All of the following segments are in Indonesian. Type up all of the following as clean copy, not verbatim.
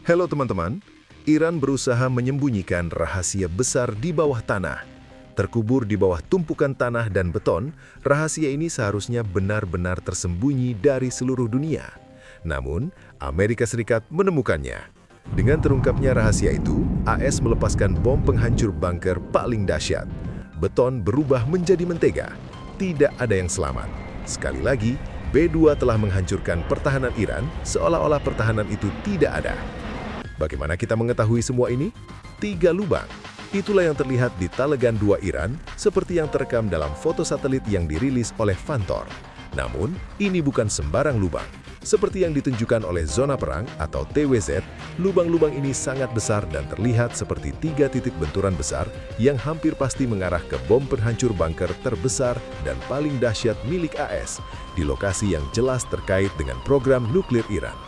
Halo teman-teman, Iran berusaha menyembunyikan rahasia besar di bawah tanah. Terkubur di bawah tumpukan tanah dan beton, rahasia ini seharusnya benar-benar tersembunyi dari seluruh dunia. Namun, Amerika Serikat menemukannya. Dengan terungkapnya rahasia itu, AS melepaskan bom penghancur bunker paling dahsyat. Beton berubah menjadi mentega. Tidak ada yang selamat. Sekali lagi, B-2 telah menghancurkan pertahanan Iran, seolah-olah pertahanan itu tidak ada. Bagaimana kita mengetahui semua ini? 3 lubang. Itulah yang terlihat di Talegan 2 Iran, seperti yang terekam dalam foto satelit yang dirilis oleh Vantor. Namun, ini bukan sembarang lubang. Seperti yang ditunjukkan oleh zona perang atau TWZ, lubang-lubang ini sangat besar dan terlihat seperti 3 titik benturan besar yang hampir pasti mengarah ke bom penghancur bunker terbesar dan paling dahsyat milik AS, di lokasi yang jelas terkait dengan program nuklir Iran.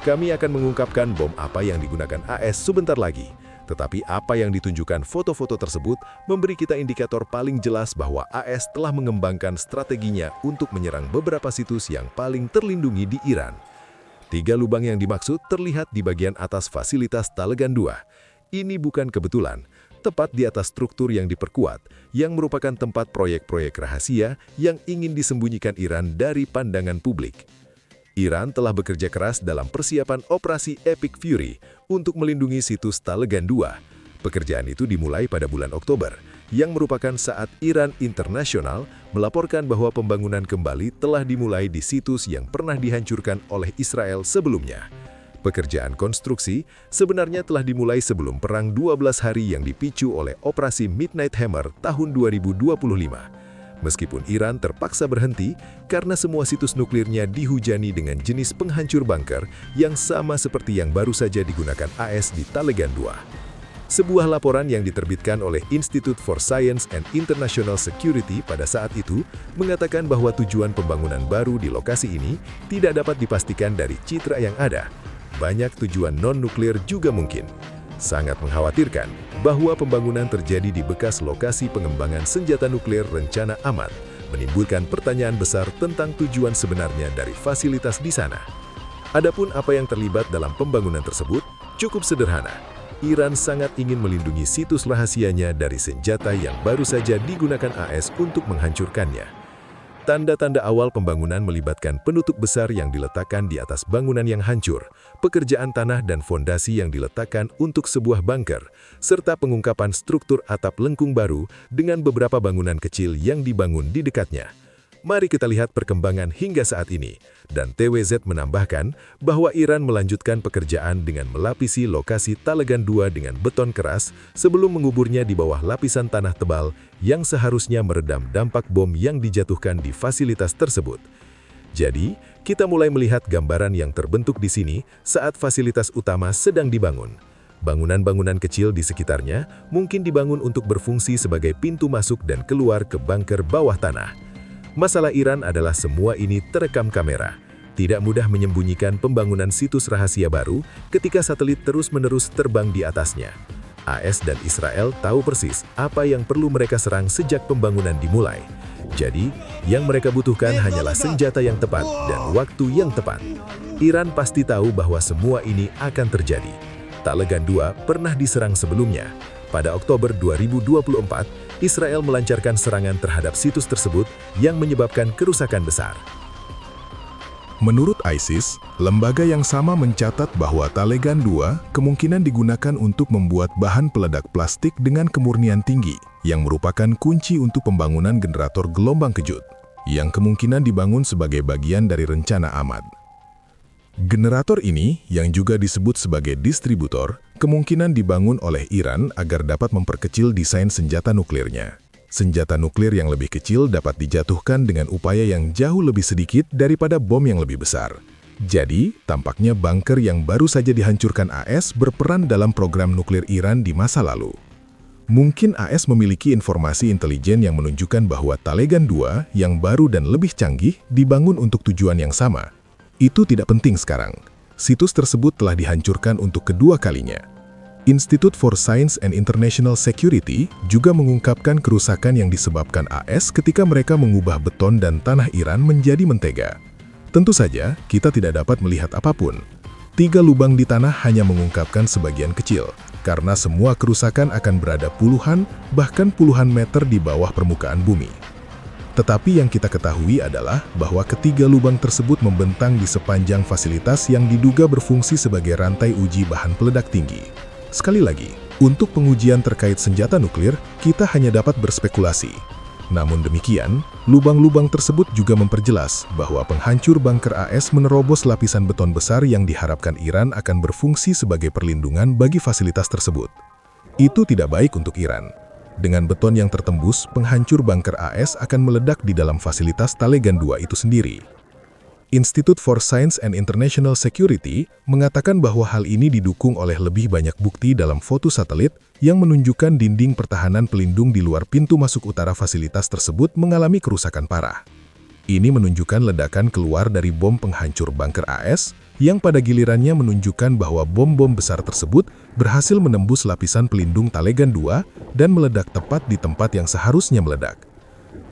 Kami akan mengungkapkan bom apa yang digunakan AS sebentar lagi. Tetapi apa yang ditunjukkan foto-foto tersebut memberi kita indikator paling jelas bahwa AS telah mengembangkan strateginya untuk menyerang beberapa situs yang paling terlindungi di Iran. 3 lubang yang dimaksud terlihat di bagian atas fasilitas Talegan 2. Ini bukan kebetulan, tepat di atas struktur yang diperkuat, yang merupakan tempat proyek-proyek rahasia yang ingin disembunyikan Iran dari pandangan publik. Iran telah bekerja keras dalam persiapan operasi Epic Fury untuk melindungi situs Talegan 2. Pekerjaan itu dimulai pada bulan Oktober, yang merupakan saat Iran Internasional melaporkan bahwa pembangunan kembali telah dimulai di situs yang pernah dihancurkan oleh Israel sebelumnya. Pekerjaan konstruksi sebenarnya telah dimulai sebelum perang 12 hari yang dipicu oleh operasi Midnight Hammer tahun 2025. Meskipun Iran terpaksa berhenti karena semua situs nuklirnya dihujani dengan jenis penghancur bunker yang sama seperti yang baru saja digunakan AS di Talegan 2. Sebuah laporan yang diterbitkan oleh Institute for Science and International Security pada saat itu mengatakan bahwa tujuan pembangunan baru di lokasi ini tidak dapat dipastikan dari citra yang ada. Banyak tujuan non-nuklir juga mungkin. Sangat mengkhawatirkan bahwa pembangunan terjadi di bekas lokasi pengembangan senjata nuklir rencana aman, menimbulkan pertanyaan besar tentang tujuan sebenarnya dari fasilitas di sana. Adapun apa yang terlibat dalam pembangunan tersebut cukup sederhana. Iran sangat ingin melindungi situs rahasianya dari senjata yang baru saja digunakan AS untuk menghancurkannya. Tanda-tanda awal pembangunan melibatkan penutup besar yang diletakkan di atas bangunan yang hancur, pekerjaan tanah dan fondasi yang diletakkan untuk sebuah bunker, serta pengungkapan struktur atap lengkung baru dengan beberapa bangunan kecil yang dibangun di dekatnya. Mari kita lihat perkembangan hingga saat ini. Dan TWZ menambahkan bahwa Iran melanjutkan pekerjaan dengan melapisi lokasi Talegan 2 dengan beton keras sebelum menguburnya di bawah lapisan tanah tebal yang seharusnya meredam dampak bom yang dijatuhkan di fasilitas tersebut. Jadi, kita mulai melihat gambaran yang terbentuk di sini saat fasilitas utama sedang dibangun. Bangunan-bangunan kecil di sekitarnya mungkin dibangun untuk berfungsi sebagai pintu masuk dan keluar ke bunker bawah tanah. Masalah Iran adalah semua ini terekam kamera. Tidak mudah menyembunyikan pembangunan situs rahasia baru ketika satelit terus-menerus terbang di atasnya. AS dan Israel tahu persis apa yang perlu mereka serang sejak pembangunan dimulai. Jadi, yang mereka butuhkan hanyalah senjata yang tepat dan waktu yang tepat. Iran pasti tahu bahwa semua ini akan terjadi. Talegan 2 pernah diserang sebelumnya. Pada Oktober 2024, Israel melancarkan serangan terhadap situs tersebut yang menyebabkan kerusakan besar. Menurut ISIS, lembaga yang sama mencatat bahwa Talegan 2 kemungkinan digunakan untuk membuat bahan peledak plastik dengan kemurnian tinggi, yang merupakan kunci untuk pembangunan generator gelombang kejut, yang kemungkinan dibangun sebagai bagian dari rencana Ahmad. Generator ini, yang juga disebut sebagai distributor, kemungkinan dibangun oleh Iran agar dapat memperkecil desain senjata nuklirnya. Senjata nuklir yang lebih kecil dapat dijatuhkan dengan upaya yang jauh lebih sedikit daripada bom yang lebih besar. Jadi, tampaknya bunker yang baru saja dihancurkan AS berperan dalam program nuklir Iran di masa lalu. Mungkin AS memiliki informasi intelijen yang menunjukkan bahwa Talegan 2 yang baru dan lebih canggih dibangun untuk tujuan yang sama. Itu tidak penting sekarang. Situs tersebut telah dihancurkan untuk kedua kalinya. Institute for Science and International Security juga mengungkapkan kerusakan yang disebabkan AS ketika mereka mengubah beton dan tanah Iran menjadi mentega. Tentu saja, kita tidak dapat melihat apapun. 3 lubang di tanah hanya mengungkapkan sebagian kecil, karena semua kerusakan akan berada puluhan, bahkan puluhan meter di bawah permukaan bumi. Tetapi yang kita ketahui adalah bahwa ketiga lubang tersebut membentang di sepanjang fasilitas yang diduga berfungsi sebagai rantai uji bahan peledak tinggi. Sekali lagi, untuk pengujian terkait senjata nuklir, kita hanya dapat berspekulasi. Namun demikian, lubang-lubang tersebut juga memperjelas bahwa penghancur bunker AS menerobos lapisan beton besar yang diharapkan Iran akan berfungsi sebagai perlindungan bagi fasilitas tersebut. Itu tidak baik untuk Iran. Dengan beton yang tertembus, penghancur bunker AS akan meledak di dalam fasilitas Talegan 2 itu sendiri. Institute for Science and International Security mengatakan bahwa hal ini didukung oleh lebih banyak bukti dalam foto satelit yang menunjukkan dinding pertahanan pelindung di luar pintu masuk utara fasilitas tersebut mengalami kerusakan parah. Ini menunjukkan ledakan keluar dari bom penghancur bunker AS, yang pada gilirannya menunjukkan bahwa bom-bom besar tersebut berhasil menembus lapisan pelindung Talegan 2 dan meledak tepat di tempat yang seharusnya meledak.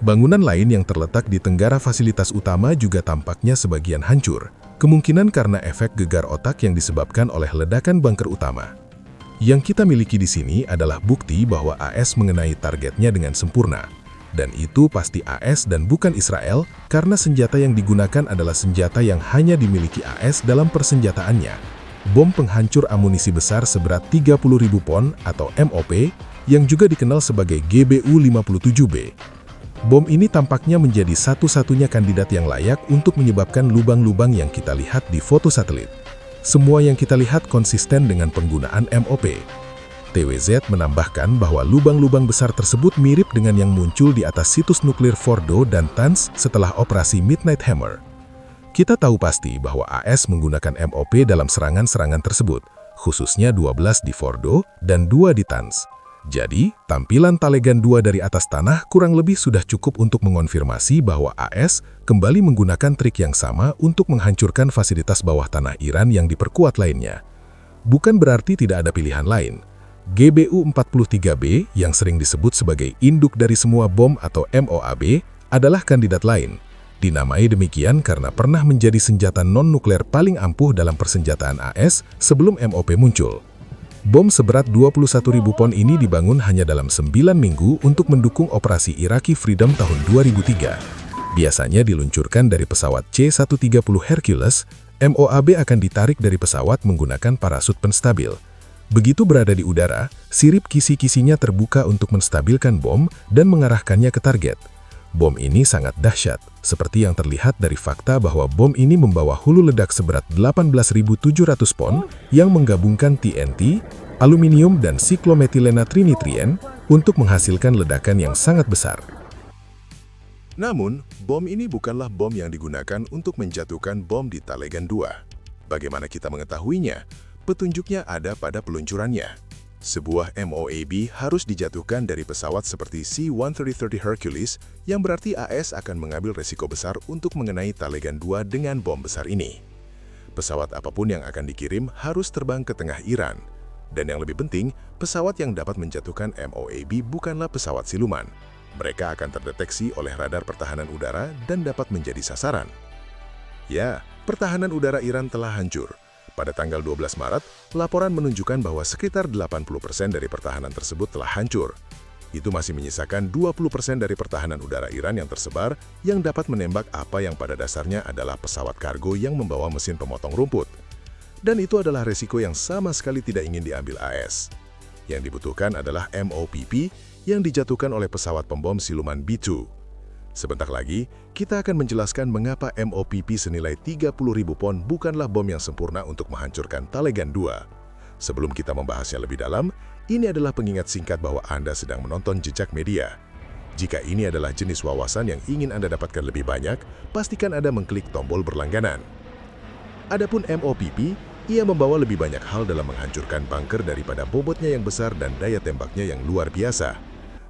Bangunan lain yang terletak di tenggara fasilitas utama juga tampaknya sebagian hancur, kemungkinan karena efek gegar otak yang disebabkan oleh ledakan bunker utama. Yang kita miliki di sini adalah bukti bahwa AS mengenai targetnya dengan sempurna. Dan itu pasti AS dan bukan Israel, karena senjata yang digunakan adalah senjata yang hanya dimiliki AS dalam persenjataannya. Bom penghancur amunisi besar seberat 30.000 pon atau MOP, yang juga dikenal sebagai GBU-57B. Bom ini tampaknya menjadi satu-satunya kandidat yang layak untuk menyebabkan lubang-lubang yang kita lihat di foto satelit. Semua yang kita lihat konsisten dengan penggunaan MOP. TWZ menambahkan bahwa lubang-lubang besar tersebut mirip dengan yang muncul di atas situs nuklir Fordo dan Tans setelah operasi Midnight Hammer. Kita tahu pasti bahwa AS menggunakan MOP dalam serangan-serangan tersebut, khususnya 12 di Fordo dan 2 di Tans. Jadi, tampilan Talegan 2 dari atas tanah kurang lebih sudah cukup untuk mengonfirmasi bahwa AS kembali menggunakan trik yang sama untuk menghancurkan fasilitas bawah tanah Iran yang diperkuat lainnya. Bukan berarti tidak ada pilihan lain. GBU-43B yang sering disebut sebagai induk dari semua bom atau MOAB adalah kandidat lain. Dinamai demikian karena pernah menjadi senjata non-nuklir paling ampuh dalam persenjataan AS sebelum MOP muncul. Bom seberat 21.000 pon ini dibangun hanya dalam 9 minggu untuk mendukung operasi Iraqi Freedom tahun 2003. Biasanya diluncurkan dari pesawat C-130 Hercules, MOAB akan ditarik dari pesawat menggunakan parasut penstabil. Begitu berada di udara, sirip kisi-kisinya terbuka untuk menstabilkan bom dan mengarahkannya ke target. Bom ini sangat dahsyat, seperti yang terlihat dari fakta bahwa bom ini membawa hulu ledak seberat 18.700 pon yang menggabungkan TNT, aluminium, dan siklometilena trinitrien untuk menghasilkan ledakan yang sangat besar. Namun, bom ini bukanlah bom yang digunakan untuk menjatuhkan bom di Talegan 2. Bagaimana kita mengetahuinya? Petunjuknya ada pada peluncurannya. Sebuah MOAB harus dijatuhkan dari pesawat seperti C-130 Hercules, yang berarti AS akan mengambil resiko besar untuk mengenai Talegan 2 dengan bom besar ini. Pesawat apapun yang akan dikirim harus terbang ke tengah Iran. Dan yang lebih penting, pesawat yang dapat menjatuhkan MOAB bukanlah pesawat siluman. Mereka akan terdeteksi oleh radar pertahanan udara dan dapat menjadi sasaran. Ya, pertahanan udara Iran telah hancur. Pada tanggal 12 Maret, laporan menunjukkan bahwa sekitar 80% dari pertahanan tersebut telah hancur. Itu masih menyisakan 20% dari pertahanan udara Iran yang tersebar yang dapat menembak apa yang pada dasarnya adalah pesawat kargo yang membawa mesin pemotong rumput. Dan itu adalah resiko yang sama sekali tidak ingin diambil AS. Yang dibutuhkan adalah MOPP yang dijatuhkan oleh pesawat pembom siluman B-2. Sebentar lagi, kita akan menjelaskan mengapa MOPP senilai 30.000 pon bukanlah bom yang sempurna untuk menghancurkan Talegan 2. Sebelum kita membahasnya lebih dalam, ini adalah pengingat singkat bahwa Anda sedang menonton Jejak Media. Jika ini adalah jenis wawasan yang ingin Anda dapatkan lebih banyak, pastikan Anda mengklik tombol berlangganan. Adapun MOPP, ia membawa lebih banyak hal dalam menghancurkan bunker daripada bobotnya yang besar dan daya tembaknya yang luar biasa.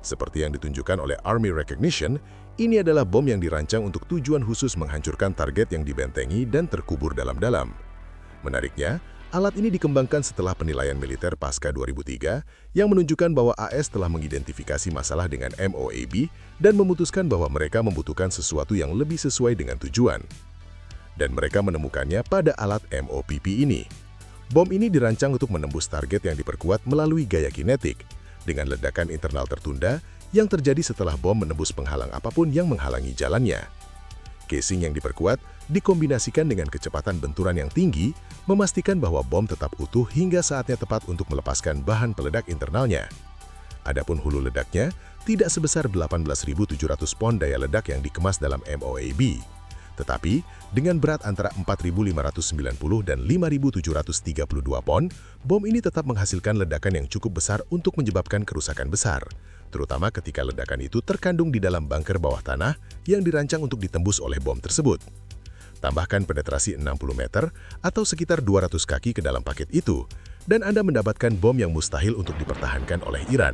Seperti yang ditunjukkan oleh Army Recognition, ini adalah bom yang dirancang untuk tujuan khusus menghancurkan target yang dibentengi dan terkubur dalam-dalam. Menariknya, Alat ini dikembangkan setelah penilaian militer pasca 2003 yang menunjukkan bahwa AS telah mengidentifikasi masalah dengan MOAB dan memutuskan bahwa mereka membutuhkan sesuatu yang lebih sesuai dengan tujuan. Dan mereka menemukannya pada alat MOPP ini. Bom ini dirancang untuk menembus target yang diperkuat melalui gaya kinetik, dengan ledakan internal tertunda yang terjadi setelah bom menembus penghalang apapun yang menghalangi jalannya. Casing yang diperkuat dikombinasikan dengan kecepatan benturan yang tinggi, memastikan bahwa bom tetap utuh hingga saatnya tepat untuk melepaskan bahan peledak internalnya. Adapun hulu ledaknya tidak sebesar 18.700 pon daya ledak yang dikemas dalam MOAB. Tetapi, dengan berat antara 4.590 dan 5.732 pon, bom ini tetap menghasilkan ledakan yang cukup besar untuk menyebabkan kerusakan besar, terutama ketika ledakan itu terkandung di dalam bunker bawah tanah yang dirancang untuk ditembus oleh bom tersebut. Tambahkan penetrasi 60 meter atau sekitar 200 kaki ke dalam paket itu, dan Anda mendapatkan bom yang mustahil untuk dipertahankan oleh Iran.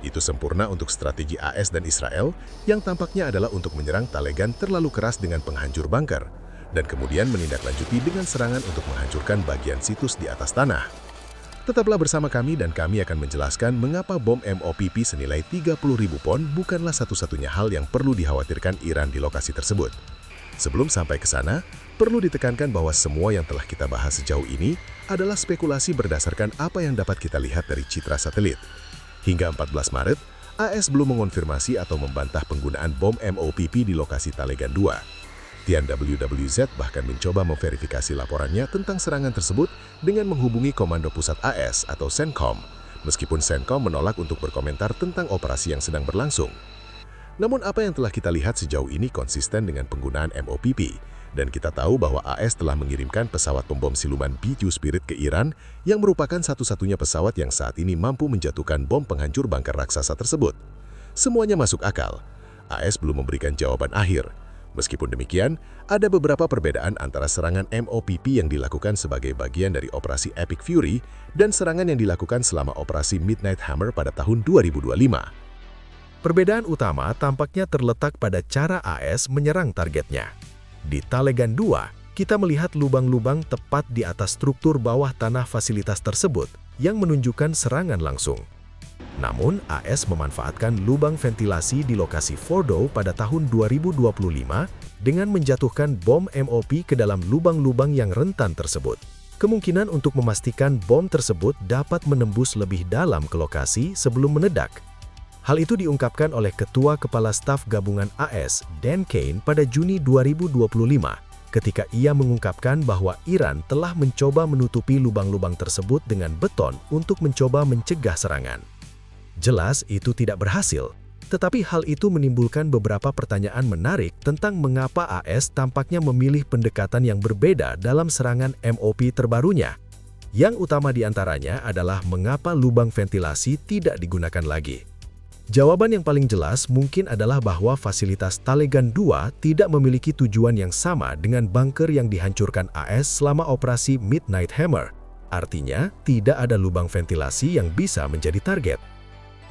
Itu sempurna untuk strategi AS dan Israel yang tampaknya adalah untuk menyerang Talegan terlalu keras dengan penghancur bunker, dan kemudian menindaklanjuti dengan serangan untuk menghancurkan bagian situs di atas tanah. Tetaplah bersama kami dan kami akan menjelaskan mengapa bom MOPP senilai 30.000 pon bukanlah satu-satunya hal yang perlu dikhawatirkan Iran di lokasi tersebut. Sebelum sampai ke sana, perlu ditekankan bahwa semua yang telah kita bahas sejauh ini adalah spekulasi berdasarkan apa yang dapat kita lihat dari citra satelit. Hingga 14 Maret, AS belum mengonfirmasi atau membantah penggunaan bom MOPP di lokasi Talegan 2. Tian WWZ bahkan mencoba memverifikasi laporannya tentang serangan tersebut dengan menghubungi Komando Pusat AS atau CENTCOM, meskipun CENTCOM menolak untuk berkomentar tentang operasi yang sedang berlangsung. Namun apa yang telah kita lihat sejauh ini konsisten dengan penggunaan MOPP, dan kita tahu bahwa AS telah mengirimkan pesawat pembom siluman B-2 Spirit ke Iran yang merupakan satu-satunya pesawat yang saat ini mampu menjatuhkan bom penghancur bunker raksasa tersebut. Semuanya masuk akal. AS belum memberikan jawaban akhir. Meskipun demikian, ada beberapa perbedaan antara serangan MOPP yang dilakukan sebagai bagian dari operasi Epic Fury dan serangan yang dilakukan selama operasi Midnight Hammer pada tahun 2025. Perbedaan utama tampaknya terletak pada cara AS menyerang targetnya. Di Talegan 2, kita melihat lubang-lubang tepat di atas struktur bawah tanah fasilitas tersebut yang menunjukkan serangan langsung. Namun, AS memanfaatkan lubang ventilasi di lokasi Fordow pada tahun 2025 dengan menjatuhkan bom MOP ke dalam lubang-lubang yang rentan tersebut. Kemungkinan untuk memastikan bom tersebut dapat menembus lebih dalam ke lokasi sebelum meledak. Hal itu diungkapkan oleh Ketua Kepala Staf Gabungan AS, Dan Kane, pada Juni 2025, ketika ia mengungkapkan bahwa Iran telah mencoba menutupi lubang-lubang tersebut dengan beton untuk mencoba mencegah serangan. Jelas itu tidak berhasil, tetapi hal itu menimbulkan beberapa pertanyaan menarik tentang mengapa AS tampaknya memilih pendekatan yang berbeda dalam serangan MOP terbarunya. Yang utama diantaranya adalah mengapa lubang ventilasi tidak digunakan lagi. Jawaban yang paling jelas mungkin adalah bahwa fasilitas Talegan 2 tidak memiliki tujuan yang sama dengan bunker yang dihancurkan AS selama operasi Midnight Hammer. Artinya, tidak ada lubang ventilasi yang bisa menjadi target.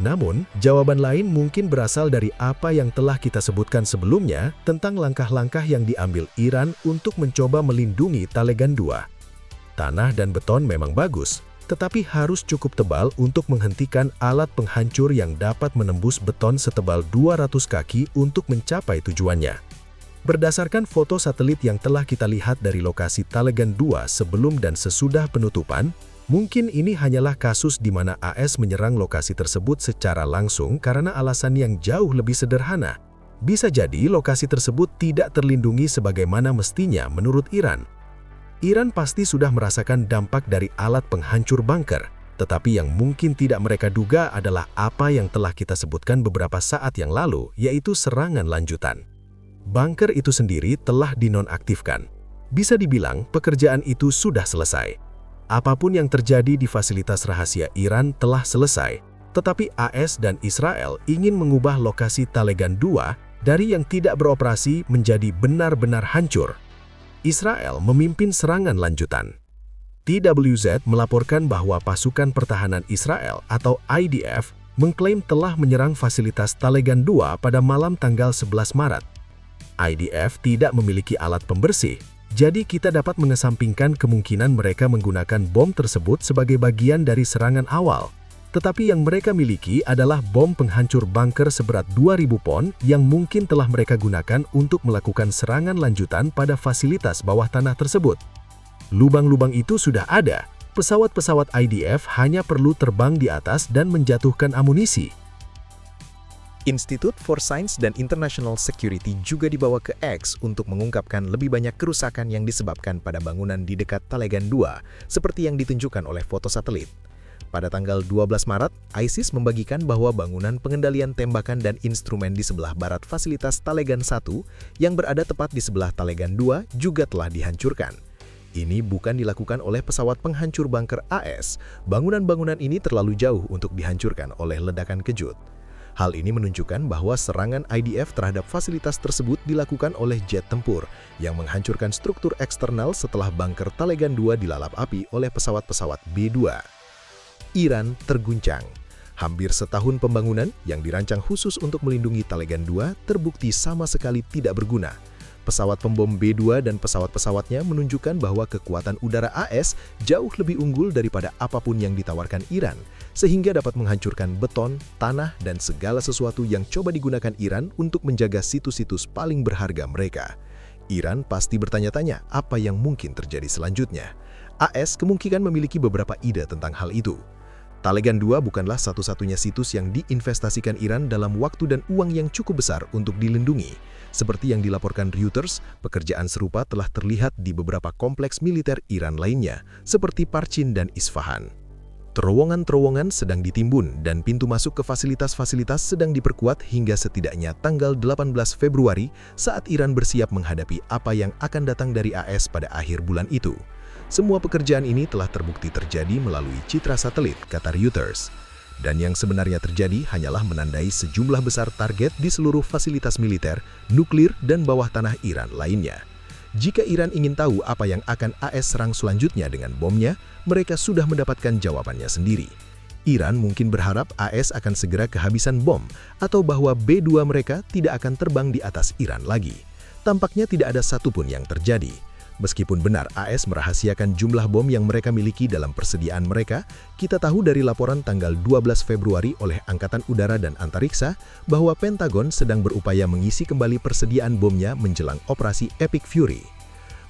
Namun, jawaban lain mungkin berasal dari apa yang telah kita sebutkan sebelumnya tentang langkah-langkah yang diambil Iran untuk mencoba melindungi Talegan 2. Tanah dan beton memang bagus, tetapi harus cukup tebal untuk menghentikan alat penghancur yang dapat menembus beton setebal 200 kaki untuk mencapai tujuannya. Berdasarkan foto satelit yang telah kita lihat dari lokasi Talegan 2 sebelum dan sesudah penutupan, mungkin ini hanyalah kasus di mana AS menyerang lokasi tersebut secara langsung karena alasan yang jauh lebih sederhana. Bisa jadi lokasi tersebut tidak terlindungi sebagaimana mestinya menurut Iran. Iran pasti sudah merasakan dampak dari alat penghancur bunker, tetapi yang mungkin tidak mereka duga adalah apa yang telah kita sebutkan beberapa saat yang lalu, yaitu serangan lanjutan. Bunker itu sendiri telah dinonaktifkan. Bisa dibilang pekerjaan itu sudah selesai. Apapun yang terjadi di fasilitas rahasia Iran telah selesai, tetapi AS dan Israel ingin mengubah lokasi Talegan 2 dari yang tidak beroperasi menjadi benar-benar hancur. Israel memimpin serangan lanjutan. TWZ melaporkan bahwa pasukan pertahanan Israel atau IDF mengklaim telah menyerang fasilitas Talegan 2 pada malam tanggal 11 Maret. IDF tidak memiliki alat pembersih, Jadi kita dapat mengesampingkan kemungkinan mereka menggunakan bom tersebut sebagai bagian dari serangan awal. Tetapi yang mereka miliki adalah bom penghancur bunker seberat 2.000 pon yang mungkin telah mereka gunakan untuk melakukan serangan lanjutan pada fasilitas bawah tanah tersebut. Lubang-lubang itu sudah ada. Pesawat-pesawat IDF hanya perlu terbang di atas dan menjatuhkan amunisi. Institute for Science and International Security juga dibawa ke X untuk mengungkapkan lebih banyak kerusakan yang disebabkan pada bangunan di dekat Talegan 2, seperti yang ditunjukkan oleh foto satelit. Pada tanggal 12 Maret, ISIS membagikan bahwa bangunan pengendalian tembakan dan instrumen di sebelah barat fasilitas Talegan 1, yang berada tepat di sebelah Talegan 2, juga telah dihancurkan. Ini bukan dilakukan oleh pesawat penghancur bunker AS. Bangunan-bangunan ini terlalu jauh untuk dihancurkan oleh ledakan kejut. Hal ini menunjukkan bahwa serangan IDF terhadap fasilitas tersebut dilakukan oleh jet tempur yang menghancurkan struktur eksternal setelah bunker Talegan 2 dilalap api oleh pesawat-pesawat B-2. Iran terguncang. Hampir setahun pembangunan yang dirancang khusus untuk melindungi Talegan 2 terbukti sama sekali tidak berguna. Pesawat pembom B-2 dan pesawat-pesawatnya menunjukkan bahwa kekuatan udara AS jauh lebih unggul daripada apapun yang ditawarkan Iran, sehingga dapat menghancurkan beton, tanah, dan segala sesuatu yang coba digunakan Iran untuk menjaga situs-situs paling berharga mereka. Iran pasti bertanya-tanya apa yang mungkin terjadi selanjutnya. AS kemungkinan memiliki beberapa ide tentang hal itu. Talegan 2 bukanlah satu-satunya situs yang diinvestasikan Iran dalam waktu dan uang yang cukup besar untuk dilindungi. Seperti yang dilaporkan Reuters, pekerjaan serupa telah terlihat di beberapa kompleks militer Iran lainnya, seperti Parchin dan Isfahan. Terowongan-terowongan sedang ditimbun dan pintu masuk ke fasilitas-fasilitas sedang diperkuat hingga setidaknya tanggal 18 Februari saat Iran bersiap menghadapi apa yang akan datang dari AS pada akhir bulan itu. Semua pekerjaan ini telah terbukti terjadi melalui citra satelit, kata Reuters. Dan yang sebenarnya terjadi hanyalah menandai sejumlah besar target di seluruh fasilitas militer, nuklir, dan bawah tanah Iran lainnya. Jika Iran ingin tahu apa yang akan AS serang selanjutnya dengan bomnya, mereka sudah mendapatkan jawabannya sendiri. Iran mungkin berharap AS akan segera kehabisan bom, atau bahwa B-2 mereka tidak akan terbang di atas Iran lagi. Tampaknya tidak ada satupun yang terjadi. Meskipun benar AS merahasiakan jumlah bom yang mereka miliki dalam persediaan mereka, kita tahu dari laporan tanggal 12 Februari oleh Angkatan Udara dan Antariksa bahwa Pentagon sedang berupaya mengisi kembali persediaan bomnya menjelang operasi Epic Fury.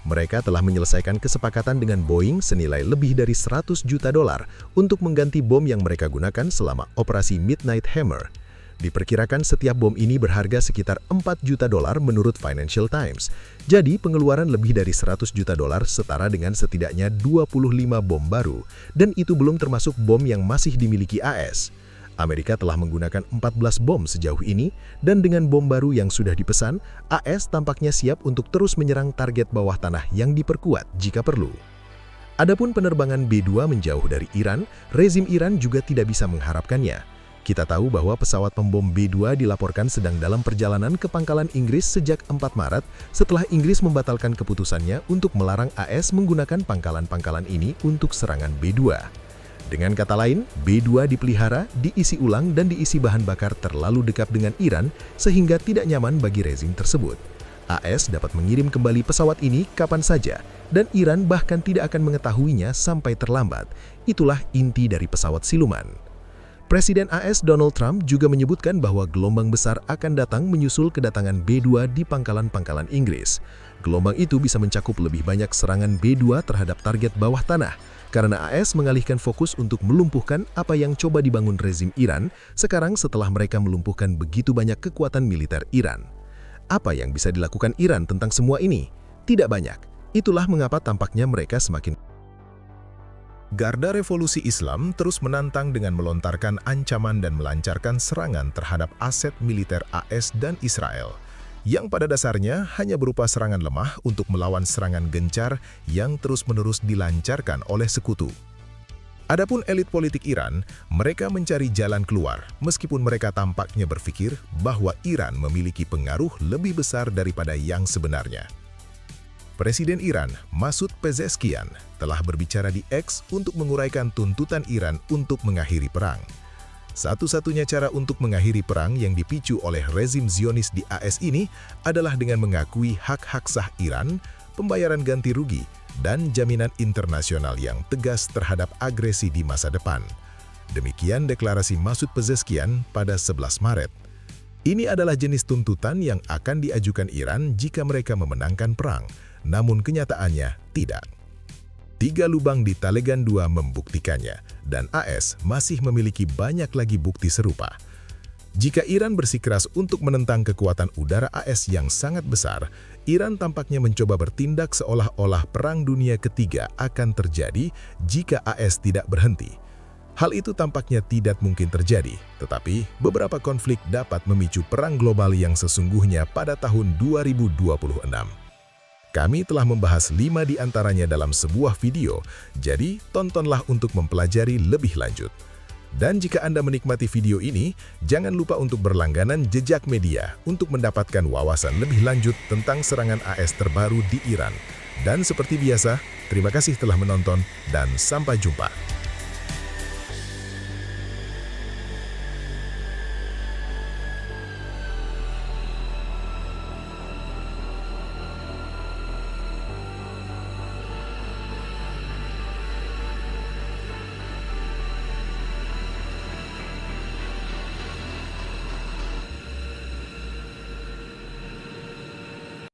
Mereka telah menyelesaikan kesepakatan dengan Boeing senilai lebih dari 100 juta dolar untuk mengganti bom yang mereka gunakan selama operasi Midnight Hammer. Diperkirakan setiap bom ini berharga sekitar 4 juta dolar menurut Financial Times. Jadi pengeluaran lebih dari 100 juta dolar setara dengan setidaknya 25 bom baru, dan itu belum termasuk bom yang masih dimiliki AS. Amerika telah menggunakan 14 bom sejauh ini, dan dengan bom baru yang sudah dipesan, AS tampaknya siap untuk terus menyerang target bawah tanah yang diperkuat jika perlu. Adapun penerbangan B-2 menjauh dari Iran, rezim Iran juga tidak bisa mengharapkannya. Kita tahu bahwa pesawat pembom B-2 dilaporkan sedang dalam perjalanan ke pangkalan Inggris sejak 4 Maret setelah Inggris membatalkan keputusannya untuk melarang AS menggunakan pangkalan-pangkalan ini untuk serangan B-2. Dengan kata lain, B-2 dipelihara, diisi ulang, dan diisi bahan bakar terlalu dekat dengan Iran sehingga tidak nyaman bagi rezim tersebut. AS dapat mengirim kembali pesawat ini kapan saja, dan Iran bahkan tidak akan mengetahuinya sampai terlambat. Itulah inti dari pesawat siluman. Presiden AS Donald Trump juga menyebutkan bahwa gelombang besar akan datang menyusul kedatangan B-2 di pangkalan-pangkalan Inggris. Gelombang itu bisa mencakup lebih banyak serangan B-2 terhadap target bawah tanah, karena AS mengalihkan fokus untuk melumpuhkan apa yang coba dibangun rezim Iran sekarang setelah mereka melumpuhkan begitu banyak kekuatan militer Iran. Apa yang bisa dilakukan Iran tentang semua ini? Tidak banyak. Itulah mengapa tampaknya mereka semakin... Garda Revolusi Islam terus menantang dengan melontarkan ancaman dan melancarkan serangan terhadap aset militer AS dan Israel, yang pada dasarnya hanya berupa serangan lemah untuk melawan serangan gencar yang terus-menerus dilancarkan oleh sekutu. Adapun elit politik Iran, mereka mencari jalan keluar, meskipun mereka tampaknya berpikir bahwa Iran memiliki pengaruh lebih besar daripada yang sebenarnya. Presiden Iran, Masoud Pezeshkian, telah berbicara di X untuk menguraikan tuntutan Iran untuk mengakhiri perang. Satu-satunya cara untuk mengakhiri perang yang dipicu oleh rezim Zionis di AS ini adalah dengan mengakui hak-hak sah Iran, pembayaran ganti rugi, dan jaminan internasional yang tegas terhadap agresi di masa depan. Demikian deklarasi Masoud Pezeshkian pada 11 Maret. Ini adalah jenis tuntutan yang akan diajukan Iran jika mereka memenangkan perang, namun kenyataannya tidak. 3 lubang di Talegan 2 membuktikannya, dan AS masih memiliki banyak lagi bukti serupa. Jika Iran bersikeras untuk menentang kekuatan udara AS yang sangat besar, Iran tampaknya mencoba bertindak seolah-olah Perang Dunia Ketiga akan terjadi jika AS tidak berhenti. Hal itu tampaknya tidak mungkin terjadi, tetapi beberapa konflik dapat memicu perang global yang sesungguhnya pada tahun 2026. Kami telah membahas 5 di antaranya dalam sebuah video, jadi tontonlah untuk mempelajari lebih lanjut. Dan jika Anda menikmati video ini, jangan lupa untuk berlangganan Jejak Media untuk mendapatkan wawasan lebih lanjut tentang serangan AS terbaru di Iran. Dan seperti biasa, terima kasih telah menonton dan sampai jumpa.